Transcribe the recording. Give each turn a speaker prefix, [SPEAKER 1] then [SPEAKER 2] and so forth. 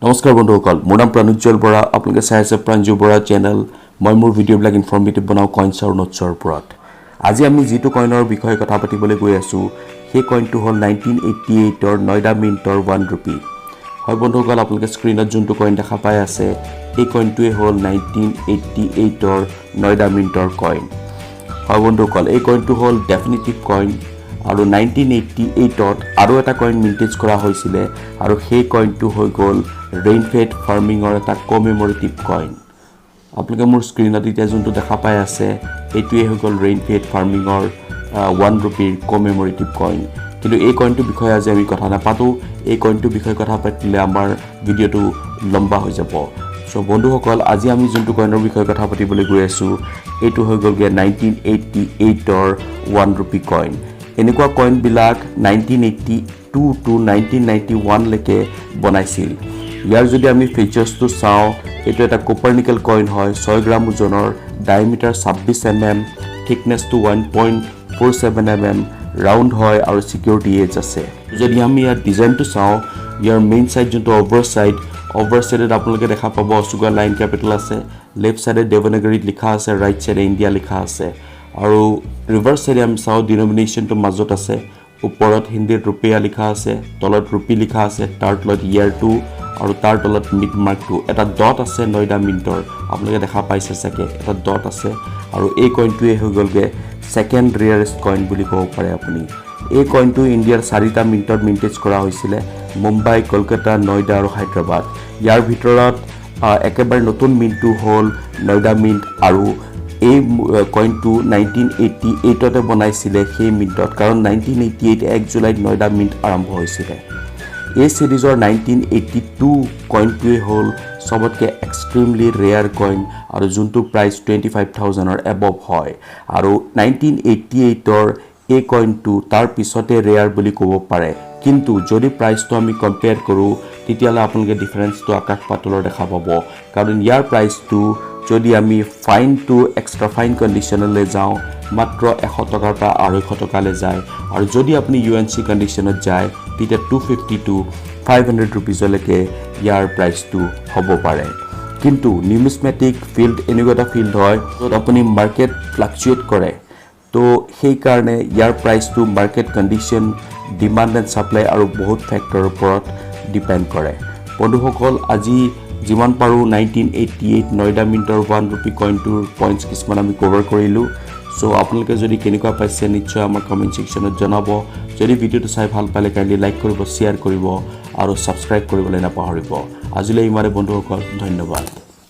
[SPEAKER 1] নমস্কাৰ বন্ধুসকল মোৰ নাম প্ৰণুজ্জ্বল বৰা আপোনালোকে চাই আছে প্ৰাঞ্জু বৰা চেনেল মই মোৰ ভিডিঅ'বিলাক ইনফৰ্মেটিভ বনাওঁ কইনছ আৰু নোটছৰ ওপৰত আজি আমি যিটো কইনৰ বিষয়ে কথা পাতিবলৈ গৈ আছোঁ সেই কইনটো হ'ল 1988 ৰ নয়ডা মিণ্টৰ 1 ৰূপী হয় বন্ধুসকল আপোনালোকে স্ক্ৰীনত যোনটো কইন দেখা পাই আছে এই কইনটোৱে হ'ল 1988 ৰ নয়ডা মিণ্টৰ কইন হয় বন্ধুসকল এই কইনটো হ'ল ডেফিনিটিভ কইন আৰু 1988 ত আৰু এটা কইন মিন্টেজ কৰা হৈছিল আৰু সেই কইনটো হৈ গ'ল ৰেইনফেড ফাৰ্মিঙৰ এটা কমেমৰেটিভ কইন আপোনালোকে মোৰ স্ক্ৰীনত এতিয়া যোনটো দেখা পাই আছে এইটোৱে হৈ গ'ল ৰেইনফেড ফাৰ্মিঙৰ 1 ৰূপীৰ কমেমৰেটিভ কইন কিন্তু এই কইনটোৰ বিষয়ে আজি আমি কথা নাপাতো এই কইনটোৰ বিষয়ে কথা পাতিলে আমাৰ ভিডিঅ'টো লম্বা হৈ যাব সো বন্ধুসকল আজি আমি যোনটো কইনৰ বিষয়ে কথা পাতিবলৈ গৈ আছোঁ এইটো হৈ গ'ল 1988 ৰ 1 ৰূপী কইন এনেকুৱা কইনবিলাক 1982 টু 1991 লৈকে বনাইছিল ইয়াৰ যদি আমি ফিচাৰ্ছটো চাওঁ এইটো এটা কোপাৰনিকেল কইন হয় 6 গ্ৰাম ওজনৰ ডায়ামিটাৰ 26 mm থিকনেছটো 1.47 mm ৰাউণ্ড হয় আৰু সিকিউৰিটি এজ আছে যদি আমি ইয়াৰ ডিজাইনটো চাওঁ ইয়াৰ মেইন সাইড যোনটো ওভাৰ সাইডত আপোনালোকে দেখা পাব সুগাৰ লাইন ক্যাপিটাল আছে লেফট সাইডে দেৱনাগৰীত লিখা আছে ৰাইট সাইডে ইণ্ডিয়া লিখা আছে আৰু ৰিভাৰ্স সাইডে আমি চাওঁ ডিনোমিনেশ্যনটো মাজত আছে ওপৰত হিন্দীত ৰুপিয়া লিখা আছে তলত ৰূপী লিখা আছে তাৰ তলত ইয়াৰ 2 আৰু তাৰ তলত মিড মাৰ্ক 2 এটা ডট আছে নয়ডা মিণ্টৰ আপোনালোকে দেখা পাইছে চাগে এটা ডট আছে আৰু এই কইনটোৱে হৈ গ'লগে সেকেন্ড ৰেয়াৰেষ্ট কইন বুলি ক'ব পাৰে আপুনি এই কইনটো ইণ্ডিয়াৰ 4টা মিণ্টত মিন্টেজ কৰা হৈছিল মুম্বাই কলকাতা নয়ডা আৰু হায়দৰাবাদ ইয়াৰ ভিতৰত একেবাৰে নতুন মিণ্টটো হ'ল নয়ডা মিণ্ট আৰু এই কইনটো 1988 তে বনাইছিল সেই মিণ্টত কাৰণ 1988 1 জুলাইত নয়ডা মিণ্ট আৰম্ভ হৈছিল এই সিৰিজৰ 1982 কইনটোৱে হ'ল সবতকে এক্সট্ৰিমলি ৰেয়াৰ কইন আৰু যোনটো প্ৰাইস 25000 ৰ এবভ হয় আৰু 1988 ৰ এই কইনটো তাৰ পিছতে ৰেয়াৰ বুলি ক'ব পাৰে কিন্তু যদি প্ৰাইসটো আমি কম্পেয়াৰ কৰো তেতিয়ালে আপোনালোকে ডিফাৰেন্সটো আকাশ পাতলৰ দেখা পাব কাৰণ ইয়াৰ প্ৰাইসটো যদি আমি ফাইন টু এক্সট্ৰা ফাইন কন্ডিশনলৈ যাওঁ মাত্ৰ 100 টকাৰ পৰা 250 টকালৈ যায় আৰু যদি আপুনি ইউএনসি কন্ডিশনত যায় তেতিয়া 250 টু 500 रुपीजলৈকে ইয়াৰ প্ৰাইসটো হ'ব পাৰে কিন্তু নিউমিসমেটিক ফিল্ড এনেকুৱা এটা ফিল্ড হয় য'ত আপুনি মাৰ্কেট ফ্লাকচুৱেট কৰে তো সেই কাৰণে ইয়াৰ প্ৰাইসটো market condition demand and supply আৰু বহুত ফেক্টৰৰ ওপৰত ডিপেন্ড কৰে বন্ধুসকল আজি যিমান পাৰো 1988 নয়ডা মিণ্টৰ 1 ৰূপী কইনটোৰ পইণ্টছ কিছুমান আমি কভাৰ কৰিলো সো আপোনালোকে যদি কেনেকুৱা পাইছে নিশ্চয় আমাৰ কমেন্ট সেকশনত জনাব যদি ভিডিঅ'টো চাই ভাল পালে কাইন্ডলি লাইক কৰিব শেয়াৰ কৰিব আৰু সাবস্ক্ৰাইব কৰিবলৈ নাপাহৰিব আজিলৈ ইমানে বন্ধুসকল ধন্যবাদ